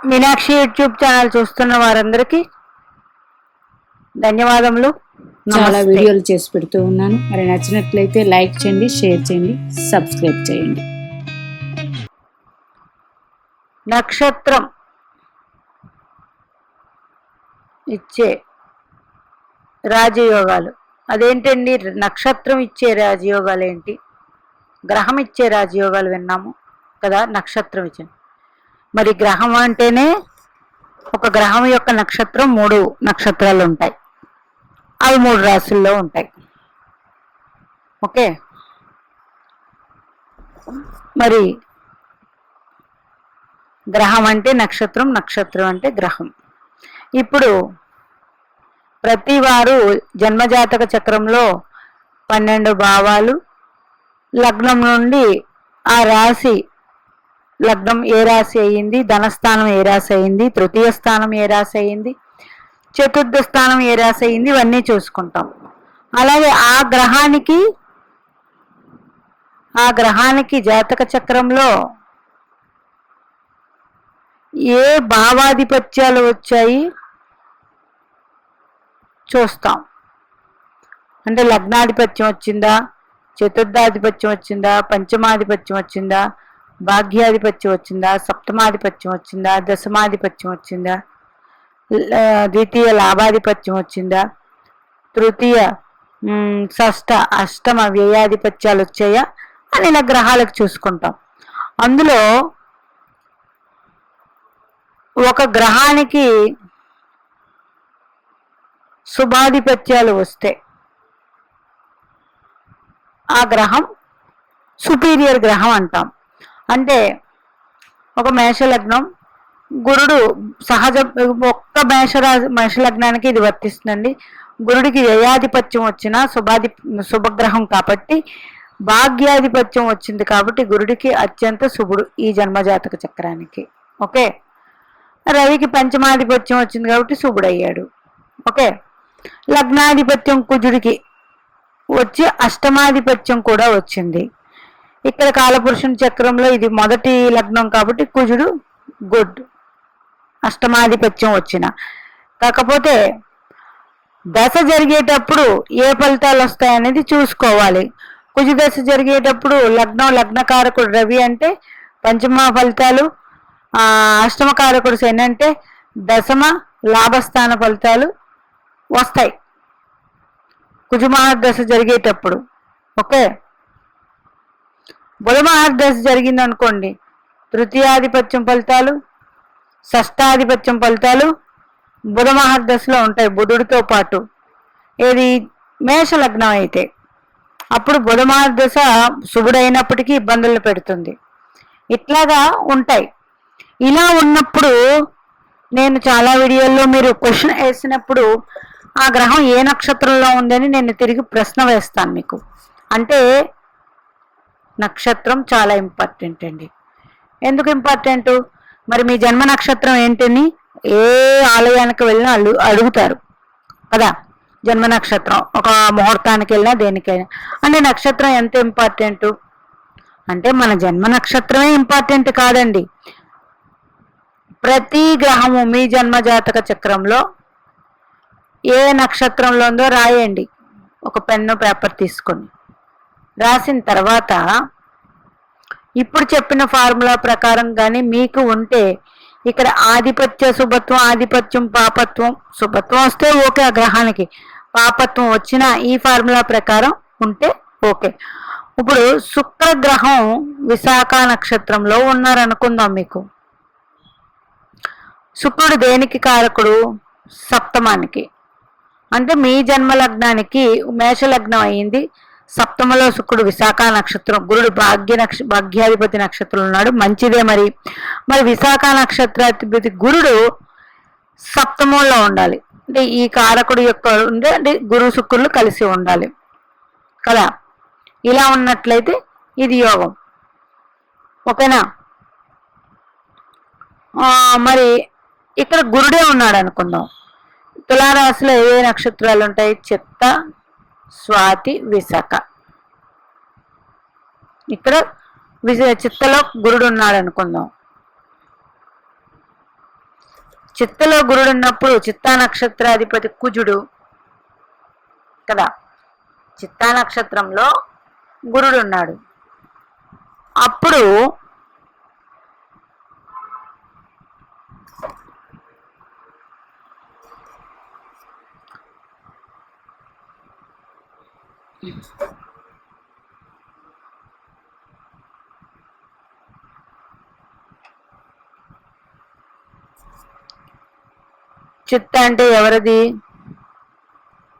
Meenakshi YouTube channel చూస్తున్న వారందరికీ ధన్యవాదములు. చాలా వీడియోలు చేసి పెడుతూ ఉన్నాను. మరి నచ్చినట్లయితే లైక్ చేయండి, షేర్ చేయండి, సబ్స్క్రైబ్ చేయండి. నక్షత్రం ఇచ్చే రాజయోగాలు అదేంటండి? నక్షత్రం ఇచ్చే రాజయోగాలు ఏంటి? గ్రహం ఇచ్చే రాజయోగాలు విన్నాము కదా, నక్షత్రం ఇచ్చింది. మరి గ్రహం అంటేనే ఒక గ్రహం యొక్క నక్షత్రం 3 నక్షత్రాలు ఉంటాయి, అవి 3 రాశుల్లో ఉంటాయి. ఓకే, మరి గ్రహం అంటే నక్షత్రం, నక్షత్రం అంటే గ్రహం. ఇప్పుడు ప్రతి వారు జన్మజాతక చక్రంలో 12 భావాలు, లగ్నం నుండి ఆ రాశి, లగ్నం ఏ రాశి అయ్యింది, ధనస్థానం ఏ రాశి అయింది, తృతీయ స్థానం ఏ రాశి అయింది, చతుర్థ స్థానం ఏ రాశి అయింది, ఇవన్నీ చూసుకుంటాం. అలాగే ఆ గ్రహానికి జాతక చక్రంలో ఏ భావాధిపత్యాలు వచ్చాయి చూస్తాం. అంటే లగ్నాధిపత్యం వచ్చిందా, చతుర్థాధిపత్యం వచ్చిందా, పంచమాధిపత్యం వచ్చిందా, భాగ్యాధిపత్యం వచ్చిందా, సప్తమాధిపత్యం వచ్చిందా, దశమాధిపత్యం వచ్చిందా, ద్వితీయ లాభాధిపత్యం వచ్చిందా, తృతీయ షష్ఠ అష్టమ వ్యయాధిపత్యాలు వచ్చాయా అని ఇలా గ్రహాలకు చూసుకుంటాం. అందులో ఒక గ్రహానికి శుభాధిపత్యాలు వస్తే ఆ గ్రహం సుపీరియర్ గ్రహం అంటాం. అంటే ఒక మేషలగ్నం, గురుడు సహజ, ఒక్క మేషలగ్నానికి ఇది వర్తిస్తుందండి. గురుడికి వ్యయాధిపత్యం వచ్చిన శుభగ్రహం కాబట్టి భాగ్యాధిపత్యం వచ్చింది కాబట్టి గురుడికి అత్యంత శుభుడు ఈ జన్మజాతక చక్రానికి. ఓకే, రవికి పంచమాధిపత్యం వచ్చింది కాబట్టి శుభుడయ్యాడు. ఓకే, లగ్నాధిపత్యం కుజుడికి వచ్చి అష్టమాధిపత్యం కూడా వచ్చింది. ఇక్కడ కాలపురుషుని చక్రంలో ఇది మొదటి లగ్నం కాబట్టి కుజుడు గుడ్, అష్టమాధిపత్యం వచ్చిన. కాకపోతే దశ జరిగేటప్పుడు ఏ ఫలితాలు వస్తాయనేది చూసుకోవాలి. కుజు దశ జరిగేటప్పుడు లగ్నకారకుడు రవి అంటే పంచమ ఫలితాలు, అష్టమకారకుడు శని అంటే దశమ లాభస్థాన ఫలితాలు వస్తాయి కుజమహర్దశ జరిగేటప్పుడు. ఓకే, బుధమహర్దశ జరిగింది అనుకోండి, తృతీయాధిపత్యం ఫలితాలు, షష్టాధిపత్యం ఫలితాలు బుధమహర్దశలో ఉంటాయి బుధుడితో పాటు. ఏది మేషలగ్నం అయితే అప్పుడు బుధమహర్దశ శుభుడైనప్పటికీ ఇబ్బందులు పెడుతుంది. ఇట్లాగా ఉంటాయి. ఇలా ఉన్నప్పుడు నేను చాలా వీడియోల్లో మీరు క్వశ్చన్ వేసినప్పుడు ఆ గ్రహం ఏ నక్షత్రంలో ఉందని నేను తిరిగి ప్రశ్న వేస్తాను మీకు. అంటే నక్షత్రం చాలా ఇంపార్టెంట్ అండి. ఎందుకు ఇంపార్టెంట్? మరి మీ జన్మ నక్షత్రం ఏంటని ఏ ఆలయానికి వెళ్ళినా అడుగుతారు కదా. జన్మ నక్షత్రం ఒక ముహూర్తానికి వెళ్ళినా దేనికైనా అంటే నక్షత్రం ఎంత ఇంపార్టెంట్ అంటే మన జన్మ నక్షత్రమే ఇంపార్టెంట్ కాదండి. ప్రతి గ్రహము మీ జన్మ జాతక చక్రంలో ఏ నక్షత్రంలో ఉందో రాయండి. ఒక పెన్ను పేపర్ తీసుకొని రాసిన తర్వాత ఇప్పుడు చెప్పిన ఫార్ములా ప్రకారం కానీ మీకు ఉంటే ఇక్కడ ఆధిపత్య శుభత్వం, ఆధిపత్యం పాపత్వం, శుభత్వం వస్తే ఓకే ఆ గ్రహానికి, పాపత్వం వచ్చిన ఈ ఫార్ములా ప్రకారం ఉంటే ఓకే. ఇప్పుడు శుక్రగ్రహం విశాఖ నక్షత్రంలో ఉన్నారనుకుందాం. మీకు శుక్రుడు దేనికి కారకుడు? సప్తమానికి. అంటే మీ జన్మ లగ్నానికి మేషలగ్నం అయింది, సప్తమలో శుక్రుడు విశాఖ నక్షత్రం, గురుడు భాగ్యాధిపతి నక్షత్రం ఉన్నాడు, మంచిదే. మరి విశాఖ నక్షత్రాధిపతి గురుడు సప్తమంలో ఉండాలి. అంటే ఈ కారకుడు యొక్క అంటే గురు శుక్రులు కలిసి ఉండాలి కదా. ఇలా ఉన్నట్లయితే ఇది యోగం. ఓకేనా? మరి ఇక్కడ గురుడే ఉన్నాడు అనుకుందాం. తులారాశిలో ఏ నక్షత్రాలు ఉంటాయి? చిత్త, స్వాతి, విశాఖ. ఇక్కడ చిత్తలో గురుడు ఉన్నాడు అనుకుందాం. చిత్తలో గురుడు ఉన్నప్పుడు చిత్తా నక్షత్రాధిపతి కుజుడు కదా, చిత్తా నక్షత్రంలో గురుడు ఉన్నాడు. అప్పుడు చిత్త అంటే ఎవరిది?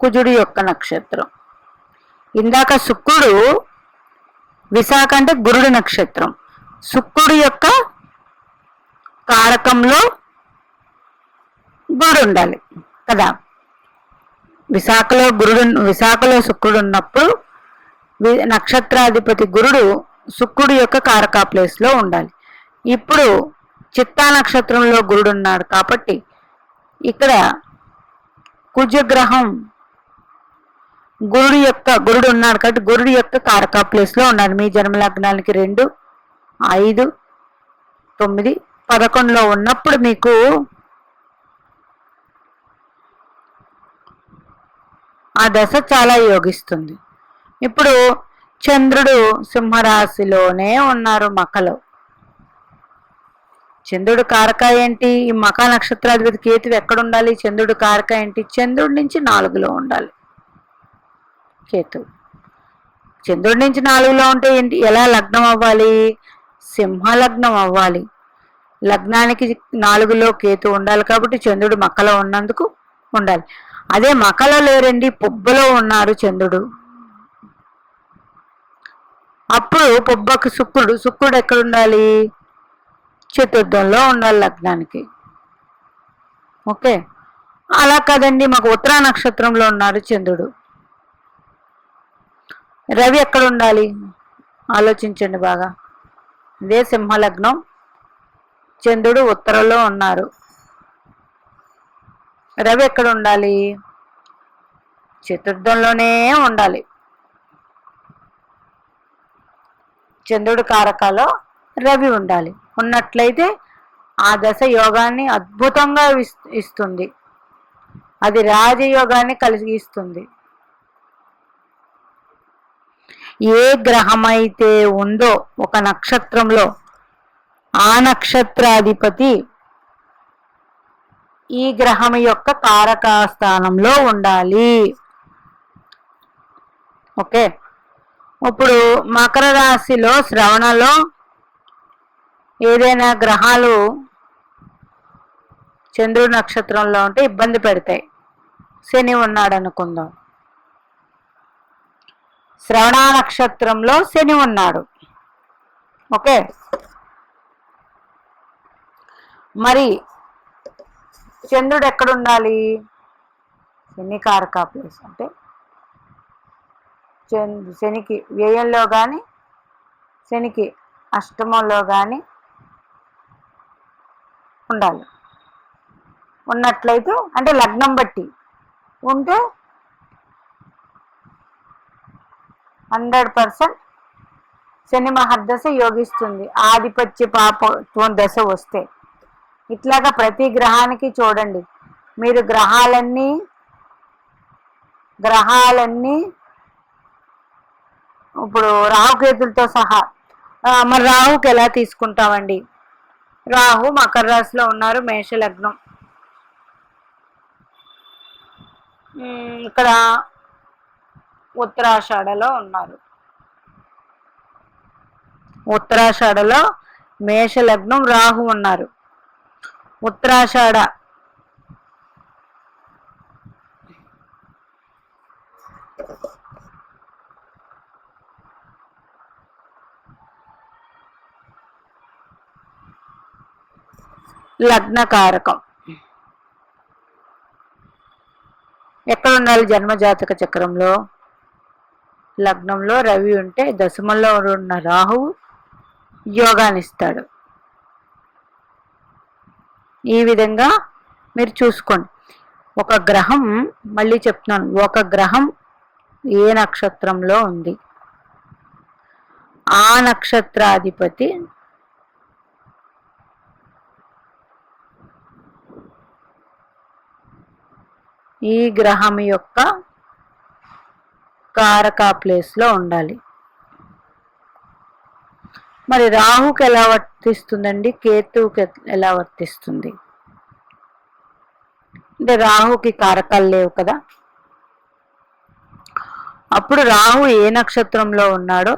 కుజుడి యొక్క నక్షత్రం. ఇందాక శుక్రుడు విశాఖ అంటే గురుడు నక్షత్రం. శుక్రుడు యొక్క కారకంలో గురుడు ఉండాలి కదా. విశాఖలో శుక్రుడు ఉన్నప్పుడు నక్షత్రాధిపతి గురుడు శుక్రుడు యొక్క కారక ప్లేస్ లో ఉండాలి. ఇప్పుడు చిత్తా నక్షత్రంలో గురుడు ఉన్నాడు కాబట్టి ఇక్కడ కుజగ్రహం గురుడు ఉన్నాడు కాబట్టి గురుడు యొక్క కారక ప్లేస్ లో ఉన్నాడు. మీ జన్మ లగ్నానికి 2, 5, 9, 11లో ఉన్నప్పుడు మీకు ఆ దశ చాలా యోగిస్తుంది. ఇప్పుడు చంద్రుడు సింహరాశిలోనే ఉన్నారు, మకలో. చంద్రుడు కారక ఏంటి? ఈ మక నక్షత్రాధిపతి కేతువు ఎక్కడ ఉండాలి? చంద్రుడు కారక ఏంటి? చంద్రుడి నుంచి 4లో ఉండాలి కేతువు. చంద్రుడి నుంచి 4లో ఉంటే ఏంటి? ఎలా లగ్నం అవ్వాలి? సింహ లగ్నం అవ్వాలి. లగ్నానికి 4లో కేతు ఉండాలి కాబట్టి చంద్రుడు మకలో ఉన్నందుకు ఉండాలి. అదే మకలో లేరండి, పుబ్బలో ఉన్నారు చంద్రుడు. అప్పుడు పుబ్బకు శుక్రుడు ఎక్కడ ఉండాలి? చతుర్థంలో ఉండాలి లగ్నానికి. ఓకే, అలా కదండి, మాకు ఉత్తరా నక్షత్రంలో ఉన్నారు చంద్రుడు. రవి ఎక్కడ ఉండాలి? ఆలోచించండి బాగా. ఇదే సింహలగ్నం, చంద్రుడు ఉత్తరలో ఉన్నారు. రవి ఎక్కడ ఉండాలి? చతుర్థంలోనే ఉండాలి. చంద్రుడి కారకాలో రవి ఉండాలి. ఉన్నట్లయితే ఆ దశ యోగాన్ని అద్భుతంగా ఇస్తుంది. అది రాజయోగాన్ని కలిగిస్తుంది. ఏ గ్రహమైతే ఉందో ఒక నక్షత్రంలో ఆ నక్షత్రాధిపతి ఈ గ్రహం యొక్క కారక స్థానంలో ఉండాలి. ఓకే, ఇప్పుడు మకర రాశిలో శ్రవణలో ఏదైనా గ్రహాలు చంద్రుడి నక్షత్రంలో ఉంటే ఇబ్బంది పెడతాయి. శని ఉన్నాడు అనుకుందాం, శ్రవణ నక్షత్రంలో శని ఉన్నాడు. ఓకే, మరి చంద్రుడు ఎక్కడ ఉండాలి? శని కారక ప్లేస్ అంటే శనికి వ్యయంలో కానీ శనికి అష్టమంలో కానీ ఉండాలి. ఉన్నట్లయితే అంటే లగ్నం బట్టి ఉంటే 100% శని మహర్దశ యోగిస్తుంది. ఆధిపత్య పాపత్వం దశ వస్తే ఇట్లాగా ప్రతి గ్రహానికి చూడండి. మీరు గ్రహాలన్నీ ఇప్పుడు రాహుకేతులతో సహా మరి రాహుకి ఎలా తీసుకుంటామండి? రాహు మకర రాశిలో ఉన్నారు, మేష లగ్నం. ఇక్కడ ఉత్తరాషాఢలో ఉన్నారు. ఉత్తరాషాఢలో మేష లగ్నం, రాహు ఉన్నారు. ఉత్తరాషాఢ లగ్న కారకం ఎక్కడ ఉండాలి? జన్మజాతక చక్రంలో లగ్నంలో రవి ఉంటే దశమంలో ఉన్న రాహువు యోగాన్నిస్తాడు. ఈ విధంగా మీరు చూసుకోండి. ఒక గ్రహం, మళ్ళీ చెప్తున్నాను, ఒక గ్రహం ఏ నక్షత్రంలో ఉంది, ఆ నక్షత్రాధిపతి ఈ గ్రహం యొక్క కారక ప్లేస్లో ఉండాలి. మరి రాహుకి ఎలా వర్తిస్తుందండి, కేతువుకి ఎలా వర్తిస్తుంది అంటే రాహుకి కారకాలు లేవు కదా. అప్పుడు రాహు ఏ నక్షత్రంలో ఉన్నాడో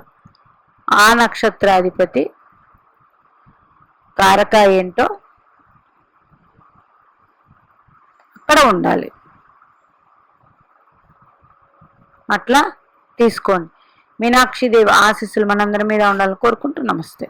ఆ నక్షత్రాధిపతి కారక ఏంటో అక్కడ ఉండాలి. అట్లా తీసుకోండి. మీనాక్షి దేవి ఆశీస్సులు మనందరి మీద ఉండాలని కోరుకుంటూ నమస్తే.